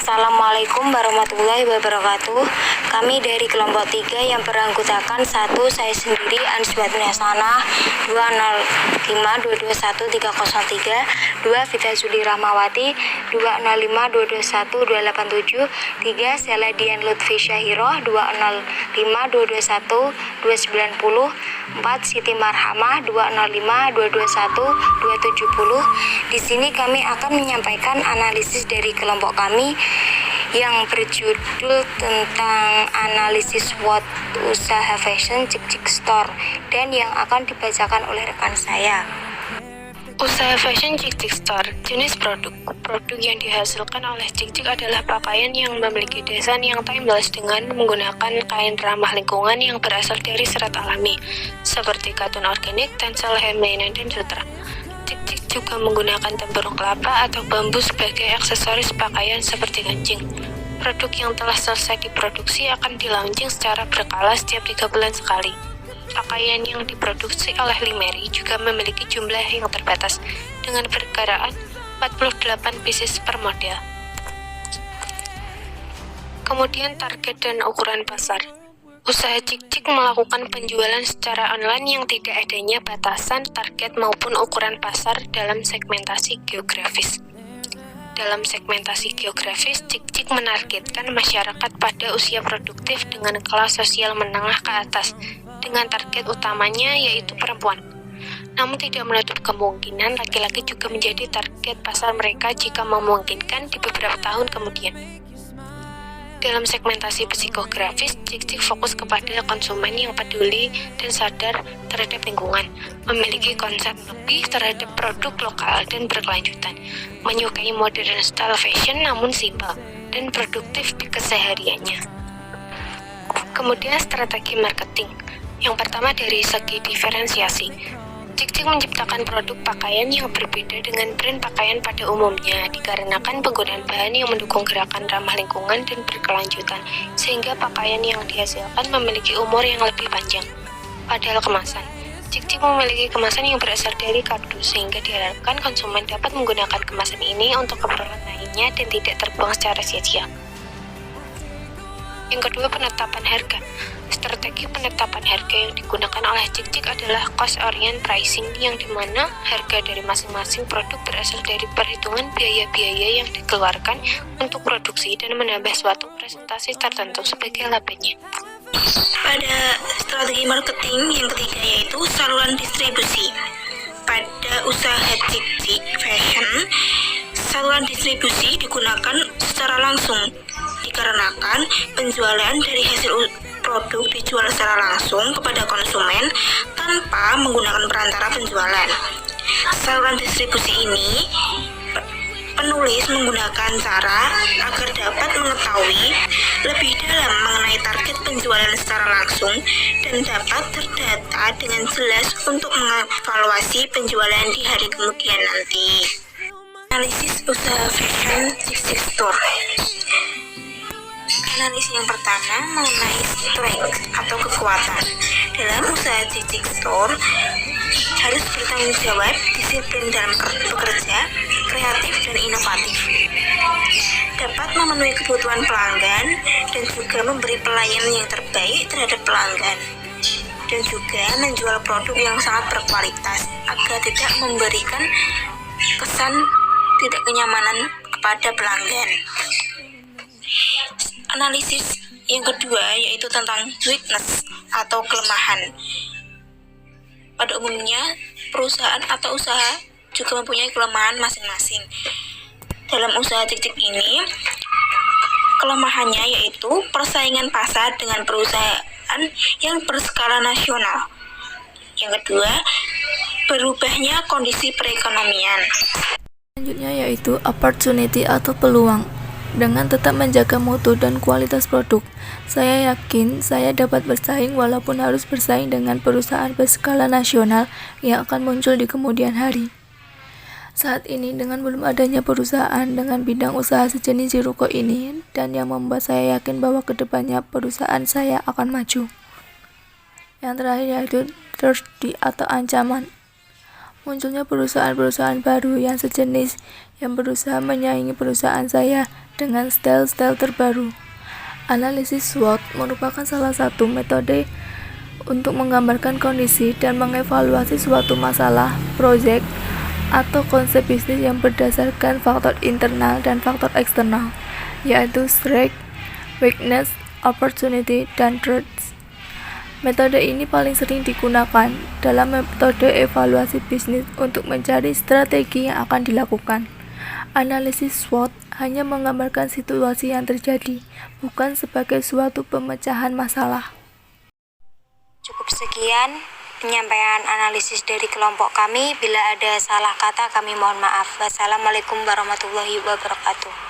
Assalamualaikum warahmatullahi wabarakatuh. Kami dari kelompok 3 yang beranggotakan 1. Saya sendiri Anisbatun Hasanah, 205221303, 2. Vita Zuli Rahmawati, 205221287, 3. Seladian Lutfi Syahiroh, 205221290, 4. Siti Marhamah, 205221270. Di sini kami akan menyampaikan analisis dari kelompok kami yang berjudul tentang analisis SWOT usaha fashion Cik-Cik Store dan yang akan dibacakan oleh rekan saya. Usaha fashion Cik-Cik Store, jenis produk. Produk yang dihasilkan oleh Cik-Cik adalah pakaian yang memiliki desain yang timeless dengan menggunakan kain ramah lingkungan yang berasal dari serat alami, seperti katun organik, tencel, hand linen, dan sutra. Cik-Cik juga menggunakan tempurung kelapa atau bambu sebagai aksesoris pakaian seperti kancing. Produk yang telah selesai diproduksi akan di-launching secara berkala setiap 3 bulan sekali. Pakaian yang diproduksi oleh Limeri juga memiliki jumlah yang terbatas, dengan perkiraan 48 pieces per model. Kemudian target dan ukuran pasar. Usaha Cik-Cik melakukan penjualan secara online yang tidak adanya batasan target maupun ukuran pasar dalam segmentasi geografis. Dalam segmentasi geografis, Cik-Cik menargetkan masyarakat pada usia produktif dengan kelas sosial menengah ke atas, dengan target utamanya yaitu perempuan. Namun tidak menutup kemungkinan laki-laki juga menjadi target pasar mereka jika memungkinkan di beberapa tahun kemudian. Dalam segmentasi psikografis, Cik-Cik fokus kepada konsumen yang peduli dan sadar terhadap lingkungan, memiliki konsep lebih terhadap produk lokal dan berkelanjutan, menyukai modern style fashion namun simpel dan produktif di kesehariannya. Kemudian strategi marketing. Yang pertama dari segi diferensiasi. Cik-Cik menciptakan produk pakaian yang berbeda dengan brand pakaian pada umumnya dikarenakan penggunaan bahan yang mendukung gerakan ramah lingkungan dan berkelanjutan, sehingga pakaian yang dihasilkan memiliki umur yang lebih panjang. Padahal kemasan, Cik-Cik memiliki kemasan yang berasal dari kardus, sehingga diharapkan konsumen dapat menggunakan kemasan ini untuk keperluan lainnya dan tidak terbuang secara sia-sia. Yang kedua, penetapan harga. Strategi penetapan harga yang digunakan oleh Cik-Cik adalah cost orient pricing, yang dimana harga dari masing-masing produk berasal dari perhitungan biaya-biaya yang dikeluarkan untuk produksi dan menambah suatu presentasi tertentu sebagai labanya. Pada strategi marketing yang ketiga yaitu saluran distribusi. Pada usaha Cik-Cik Fashion, saluran distribusi digunakan secara langsung dikarenakan penjualan dari hasil produk dijual secara langsung kepada konsumen tanpa menggunakan perantara penjualan. Saluran distribusi ini penulis menggunakan cara agar dapat mengetahui lebih dalam mengenai target penjualan secara langsung dan dapat terdata dengan jelas untuk mengevaluasi penjualan di hari kemudian nanti. Analisis usaha fashion Cik-Cik Store. Analisis yang pertama mengenai strength atau kekuatan. Dalam usaha Cik-Cik Store harus bertanggung jawab, disiplin dalam bekerja, kreatif dan inovatif. Dapat memenuhi kebutuhan pelanggan dan juga memberi pelayanan yang terbaik terhadap pelanggan. Dan juga menjual produk yang sangat berkualitas agar tidak memberikan kesan tidak kenyamanan kepada pelanggan. Analisis yang kedua yaitu tentang weakness atau kelemahan. Pada umumnya, perusahaan atau usaha juga mempunyai kelemahan masing-masing. Dalam usaha Cik-Cik ini, kelemahannya yaitu persaingan pasar dengan perusahaan yang berskala nasional. Yang kedua, berubahnya kondisi perekonomian. Selanjutnya yaitu opportunity atau peluang. Dengan tetap menjaga mutu dan kualitas produk, saya yakin saya dapat bersaing walaupun harus bersaing dengan perusahaan berskala nasional yang akan muncul di kemudian hari. Saat ini dengan belum adanya perusahaan dengan bidang usaha sejenis Ziruko ini dan yang membuat saya yakin bahwa kedepannya perusahaan saya akan maju. Yang terakhir yaitu threat atau ancaman. Munculnya perusahaan-perusahaan baru yang sejenis yang berusaha menyaingi perusahaan saya dengan style-style terbaru. Analisis SWOT merupakan salah satu metode untuk menggambarkan kondisi dan mengevaluasi suatu masalah, proyek, atau konsep bisnis yang berdasarkan faktor internal dan faktor eksternal, yaitu strength, weakness, opportunity, dan threats. Metode ini paling sering digunakan dalam metode evaluasi bisnis untuk mencari strategi yang akan dilakukan. Analisis SWOT hanya menggambarkan situasi yang terjadi, bukan sebagai suatu pemecahan masalah. Cukup sekian penyampaian analisis dari kelompok kami. Bila ada salah kata, kami mohon maaf. Wassalamualaikum warahmatullahi wabarakatuh.